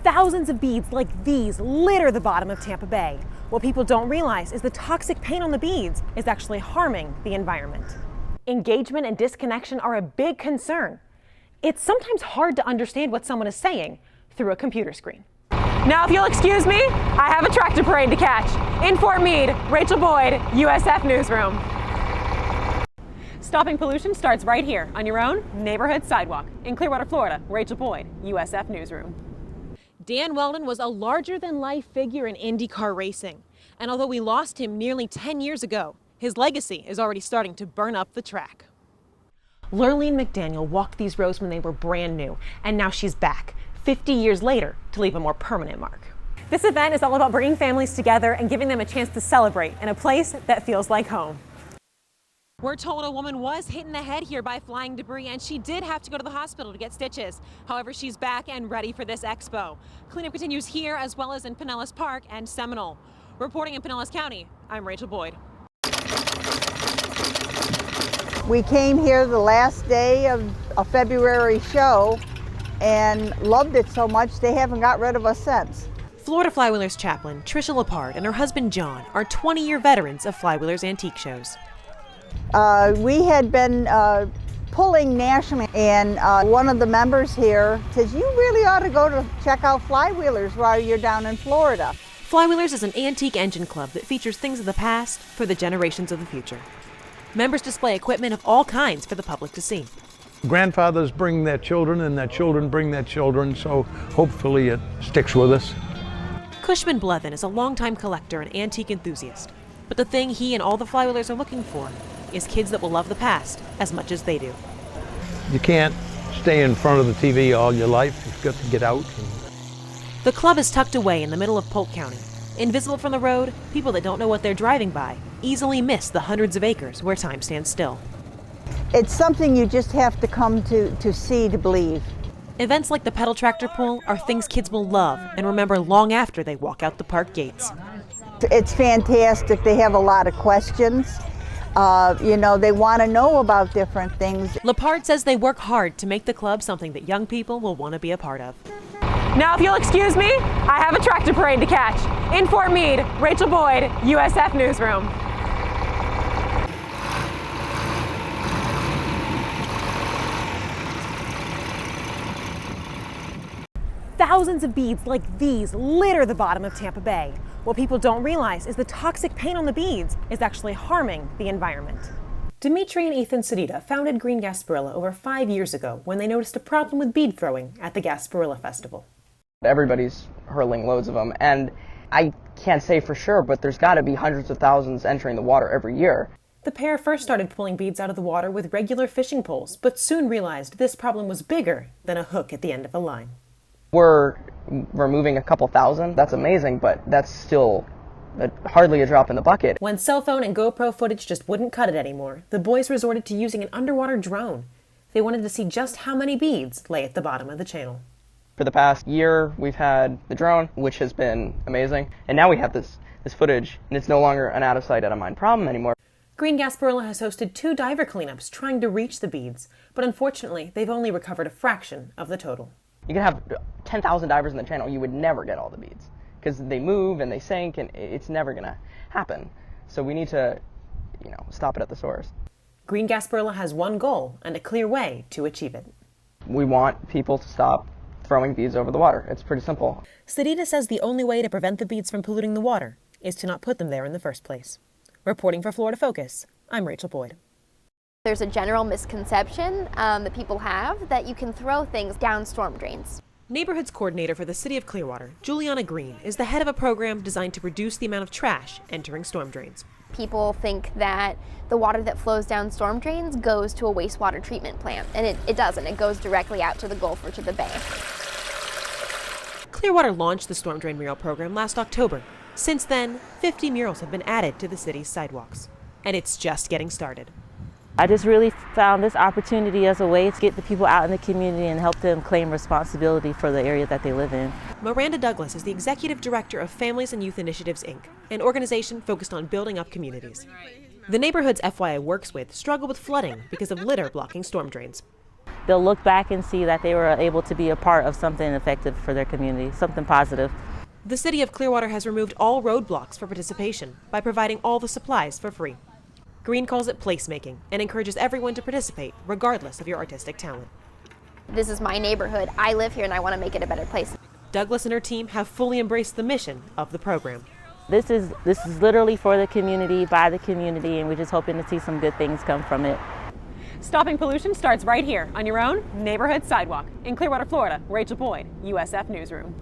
Thousands of beads like these litter the bottom of Tampa Bay. What people don't realize is the toxic paint on the beads is actually harming the environment. Engagement and disconnection are a big concern. It's sometimes hard to understand what someone is saying through a computer screen. Now, if you'll excuse me, I have a tractor parade to catch. In Fort Meade, Rachel Boyd, USF Newsroom. Stopping pollution starts right here on your own neighborhood sidewalk. In Clearwater, Florida, Rachel Boyd, USF Newsroom. Dan Wheldon was a larger-than-life figure in IndyCar racing. And although we lost him nearly 10 years ago, his legacy is already starting to burn up the track. Lurleen McDaniel walked these roads when they were brand new, and now she's back, 50 years later, to leave a more permanent mark. This event is all about bringing families together and giving them a chance to celebrate in a place that feels like home. We're told a woman was hit in the head here by flying debris, and she did have to go to the hospital to get stitches. However, she's back and ready for this expo. Cleanup continues here as well as in Pinellas Park and Seminole. Reporting in Pinellas County, I'm Rachel Boyd. We came here the last day of a February show and loved it so much they haven't got rid of us since. Florida Flywheelers chaplain Tricia Lepard and her husband John are 20-year veterans of Flywheelers antique shows. We had been pulling nationally, and one of the members here says, you really ought to go to check out Flywheelers while you're down in Florida. Flywheelers is an antique engine club that features things of the past for the generations of the future. Members display equipment of all kinds for the public to see. Grandfathers bring their children, and their children bring their children, so hopefully it sticks with us. Cushman Blevin is a longtime collector and antique enthusiast. But the thing he and all the Flywheelers are looking for is kids that will love the past as much as they do. You can't stay in front of the TV all your life. You've got to get out. The club is tucked away in the middle of Polk County. Invisible from the road, people that don't know what they're driving by easily miss the hundreds of acres where time stands still. It's something you just have to come to see to believe. Events like the pedal tractor pull are things kids will love and remember long after they walk out the park gates. It's fantastic. They have a lot of questions. They want to know about different things. Lepard says they work hard to make the club something that young people will want to be a part of. Now, if you'll excuse me, I have a tractor parade to catch. In Fort Meade, Rachel Boyd, USF Newsroom. Thousands of beads like these litter the bottom of Tampa Bay. What people don't realize is the toxic paint on the beads is actually harming the environment. Dimitri and Ethan Sedita founded Green Gasparilla over 5 years ago when they noticed a problem with bead throwing at the Gasparilla Festival. Everybody's hurling loads of them, and I can't say for sure, but there's got to be hundreds of thousands entering the water every year. The pair first started pulling beads out of the water with regular fishing poles, but soon realized this problem was bigger than a hook at the end of a line. We're removing a couple thousand. That's amazing, but that's still hardly a drop in the bucket. When cell phone and GoPro footage just wouldn't cut it anymore, the boys resorted to using an underwater drone. They wanted to see just how many beads lay at the bottom of the channel. For the past year, we've had the drone, which has been amazing, and now we have this footage, and it's no longer an out-of-sight, out-of-mind problem anymore. Green Gasparilla has hosted 2 diver cleanups trying to reach the beads, but unfortunately, they've only recovered a fraction of the total. You can have 10,000 divers in the channel, you would never get all the beads, because they move and they sink, and it's never going to happen. So we need to, stop it at the source. Green Gasparilla has one goal and a clear way to achieve it. We want people to stop throwing beads over the water. It's pretty simple. Sedita says the only way to prevent the beads from polluting the water is to not put them there in the first place. Reporting for Florida Focus, I'm Rachel Boyd. There's a general misconception that people have that you can throw things down storm drains. Neighborhoods coordinator for the City of Clearwater, Juliana Green, is the head of a program designed to reduce the amount of trash entering storm drains. People think that the water that flows down storm drains goes to a wastewater treatment plant, and it doesn't. It goes directly out to the Gulf or to the bay. Clearwater launched the Storm Drain Mural program last October. Since then, 50 murals have been added to the city's sidewalks. And it's just getting started. I just really found this opportunity as a way to get the people out in the community and help them claim responsibility for the area that they live in. Miranda Douglas is the executive director of Families and Youth Initiatives, Inc., an organization focused on building up communities. The neighborhoods FYI works with struggle with flooding because of litter blocking storm drains. they'll look back and see that they were able to be a part of something effective for their community, something positive. The City of Clearwater has removed all roadblocks for participation by providing all the supplies for free. Green calls it placemaking and encourages everyone to participate, regardless of your artistic talent. This is my neighborhood. I live here and I want to make it a better place. Douglas and her team have fully embraced the mission of the program. This is literally for the community, by the community, and we're just hoping to see some good things come from it. Stopping pollution starts right here on your own neighborhood sidewalk. In Clearwater, Florida, Rachel Boyd, USF Newsroom.